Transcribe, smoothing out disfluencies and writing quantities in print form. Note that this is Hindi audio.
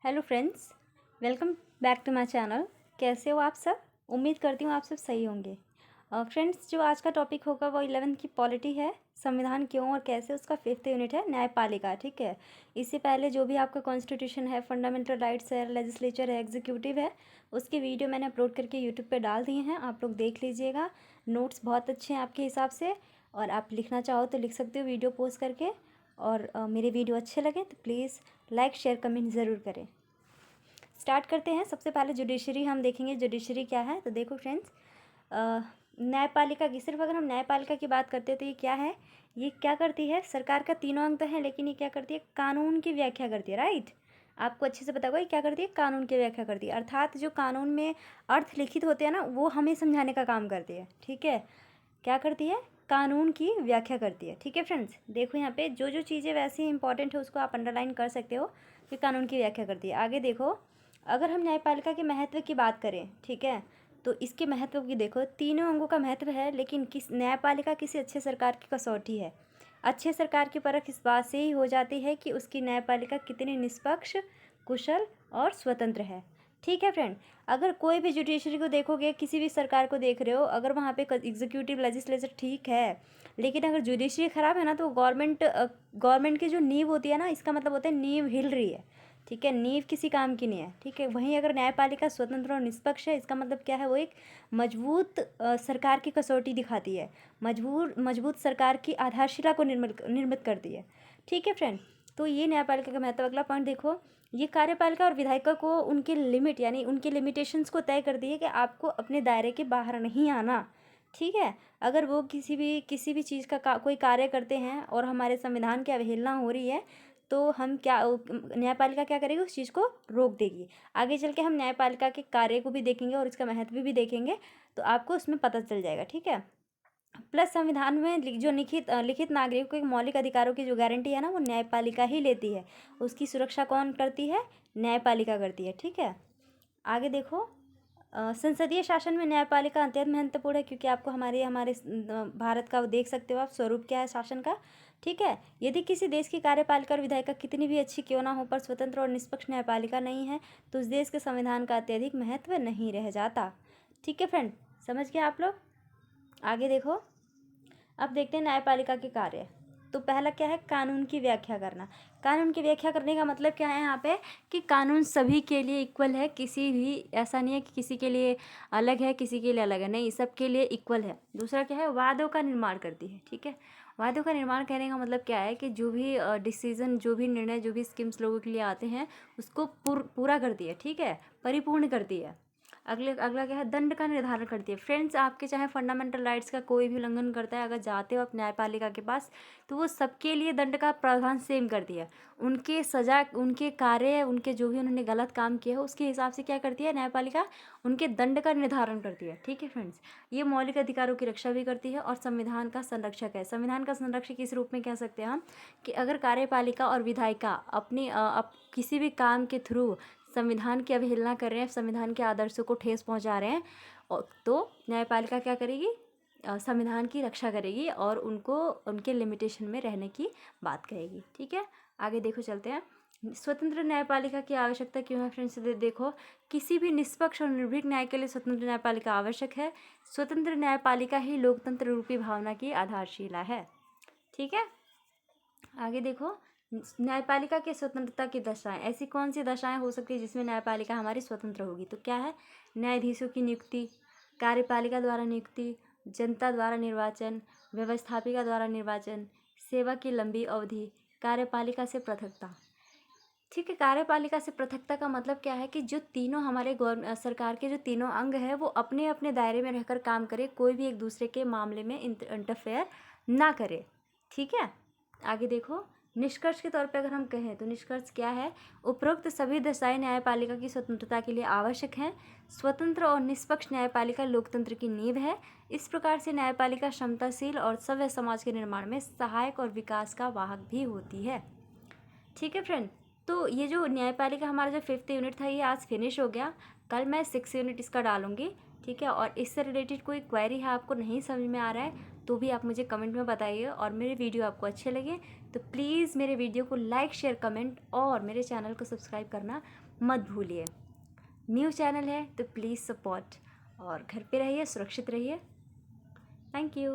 Hello friends, welcome back to my channel. कैसे हो आप सब? उम्मीद करती हूँ आप सब सही होंगे। फ्रेंड्स, जो आज का टॉपिक होगा वो 11th की पॉलिटी है, संविधान क्यों और कैसे, उसका 5th यूनिट है न्यायपालिका। ठीक है, इससे पहले जो भी आपका कॉन्स्टिट्यूशन है, फंडामेंटल राइट्स है, लेजिस्लेचर है, एग्जीक्यूटिव है, उसकी वीडियो मैंने अपलोड करके यूट्यूब पे डाल दिए हैं, आप लोग देख लीजिएगा। नोट्स बहुत अच्छे हैं आपके हिसाब से, और आप लिखना चाहो तो लिख सकते हो वीडियो पोस्ट करके। और मेरे वीडियो अच्छे लगे तो प्लीज़ लाइक शेयर कमेंट ज़रूर करें। स्टार्ट करते हैं। सबसे पहले जुडिशरी हम देखेंगे, जुडिशरी क्या है। तो देखो फ्रेंड्स, न्यायपालिका की, सिर्फ अगर हम न्यायपालिका की बात करते हैं तो ये क्या है, ये क्या करती है, सरकार का तीनों अंग तो है लेकिन ये क्या करती है, कानून की व्याख्या करती है। राइट, आपको अच्छे से पता होगा ये क्या करती है, कानून की व्याख्या करती है। अर्थात जो कानून में अर्थ लिखित होते हैं ना, वो हमें समझाने का काम करती है। ठीक है, क्या करती है, कानून की व्याख्या करती है। ठीक है फ्रेंड्स, देखो यहाँ पे जो जो चीज़ें वैसी इंपॉर्टेंट है उसको आप अंडरलाइन कर सकते हो कि कानून की व्याख्या करती है। आगे देखो, अगर हम न्यायपालिका के महत्व की बात करें, ठीक है, तो इसके महत्व की देखो, तीनों अंगों का महत्व है, लेकिन किस न्यायपालिका किसी अच्छे सरकार की कसौटी है। अच्छे सरकार की परख इस बात से ही हो जाती है कि उसकी न्यायपालिका कितनी निष्पक्ष, कुशल और स्वतंत्र है। ठीक है फ्रेंड, अगर कोई भी जुडिशरी को देखोगे, किसी भी सरकार को देख रहे हो, अगर वहाँ पे एग्जीक्यूटिव लेजिस्लेचर ठीक है, लेकिन अगर जुडिशरी ख़राब है ना, तो गवर्नमेंट की जो नींव होती है ना, इसका मतलब होता है नींव हिल रही है। ठीक है, नींव किसी काम की नहीं है। ठीक है, वहीं अगर न्यायपालिका स्वतंत्र और निष्पक्ष है, इसका मतलब क्या है, वो एक मजबूत सरकार की कसौटी दिखाती है, मजबूत सरकार की आधारशिला को निर्मित करती है। ठीक है फ्रेंड, तो ये न्यायपालिका का महत्व। अगला पॉइंट देखो, ये कार्यपालिका और विधायिका को उनके लिमिट यानी उनके लिमिटेशंस को तय करती है कि आपको अपने दायरे के बाहर नहीं आना। ठीक है, अगर वो किसी भी चीज़ का कोई कार्य करते हैं और हमारे संविधान की अवहेलना हो रही है, तो हम क्या, न्यायपालिका क्या करेगी, उस चीज़ को रोक देगी। आगे चल के हम न्यायपालिका के कार्य को भी देखेंगे और इसका महत्व भी देखेंगे, तो आपको उसमें पता चल जाएगा। ठीक है, प्लस संविधान में जो लिखित नागरिकों के मौलिक अधिकारों की जो गारंटी है ना, वो न्यायपालिका ही लेती है। उसकी सुरक्षा कौन करती है, न्यायपालिका करती है। ठीक है, आगे देखो, संसदीय शासन में न्यायपालिका अत्यंत महत्वपूर्ण है, क्योंकि आपको हमारे हमारे भारत का देख सकते हो आप, स्वरूप क्या है शासन का। ठीक है, यदि किसी देश की कार्यपालिका और विधायिका कितनी भी अच्छी क्यों ना हो, पर स्वतंत्र और निष्पक्ष न्यायपालिका नहीं है, तो उस देश के संविधान का अत्यधिक महत्व नहीं रह जाता। ठीक है फ्रेंड, समझ गए आप लोग? आगे देखो, अब देखते हैं न्यायपालिका के कार्य। तो पहला क्या है, कानून की व्याख्या करना। कानून की व्याख्या करने का मतलब क्या है यहाँ पे, कि कानून सभी के लिए इक्वल है, किसी भी ऐसा नहीं है कि किसी के लिए अलग है किसी के लिए अलग है, नहीं, सबके लिए इक्वल है। दूसरा क्या है, वादों का निर्माण करती है। ठीक है, वादों का निर्माण कहने का मतलब क्या है, कि जो भी डिसीजन, जो भी निर्णय, जो भी स्कीम्स लोगों के लिए आते हैं, उसको पूरा करती है। ठीक है, परिपूर्ण करती है। अगला क्या है, दंड का निर्धारण करती है। फ्रेंड्स, आपके चाहे फंडामेंटल राइट्स का कोई भी उल्लंघन करता है, अगर जाते हो आप न्यायपालिका के पास, तो वो सबके लिए दंड का प्रावधान सेम करती है। उनके सजा, उनके कार्य, उनके जो भी उन्होंने गलत काम किया हो, उसके हिसाब से क्या करती है न्यायपालिका, उनके दंड का निर्धारण करती है। ठीक है फ्रेंड्स, ये मौलिक अधिकारों की रक्षा भी करती है और संविधान का संरक्षक है। संविधान का संरक्षक इस रूप में कह सकते हैं हम, कि अगर कार्यपालिका और विधायिका किसी भी काम के थ्रू संविधान की अवहेलना कर रहे हैं, संविधान के आदर्शों को ठेस पहुंचा रहे हैं, तो न्यायपालिका क्या करेगी, संविधान की रक्षा करेगी और उनको उनके लिमिटेशन में रहने की बात कहेगी। ठीक है, आगे देखो, चलते हैं। स्वतंत्र न्यायपालिका की आवश्यकता क्यों है फ्रेंड्स? देखो, किसी भी निष्पक्ष और निर्भीक न्याय के लिए स्वतंत्र न्यायपालिका आवश्यक है। स्वतंत्र न्यायपालिका ही लोकतंत्र रूपी भावना की आधारशिला है। ठीक है, आगे देखो, न्यायपालिका की स्वतंत्रता की दशाएं, ऐसी कौन सी दशाएं हो सकती है जिसमें न्यायपालिका हमारी स्वतंत्र होगी? तो क्या है, न्यायाधीशों की नियुक्ति, कार्यपालिका द्वारा नियुक्ति, जनता द्वारा निर्वाचन, व्यवस्थापिका द्वारा निर्वाचन, सेवा की लंबी अवधि, कार्यपालिका से पृथकता। ठीक है, कार्यपालिका से पृथकता का मतलब क्या है, कि जो तीनों हमारे सरकार के जो तीनों अंग है, वो अपने अपने दायरे में रहकर काम करे, कोई भी एक दूसरे के मामले में इंटरफेयर ना करे। ठीक है, आगे देखो, निष्कर्ष के तौर पे अगर हम कहें तो निष्कर्ष क्या है, उपरोक्त सभी दशाएं न्यायपालिका की स्वतंत्रता के लिए आवश्यक हैं। स्वतंत्र और निष्पक्ष न्यायपालिका लोकतंत्र की नींव है। इस प्रकार से न्यायपालिका क्षमताशील और सभ्य समाज के निर्माण में सहायक और विकास का वाहक भी होती है। ठीक है फ्रेंड, तो ये जो न्यायपालिका हमारा जो 5th यूनिट था, ये आज फिनिश हो गया। कल मैं 6th यूनिट इसका डालूंगी। ठीक है, और इससे रिलेटेड कोई क्वेरी है, आपको नहीं समझ में आ रहा है, तो तो भी आप मुझे कमेंट में बताइए। और मेरे वीडियो आपको अच्छे लगे तो प्लीज़ मेरे वीडियो को लाइक, शेयर, कमेंट और मेरे चैनल को सब्सक्राइब करना मत भूलिए। न्यू चैनल है तो प्लीज़ सपोर्ट, और घर पे रहिए, सुरक्षित रहिए। Thank you.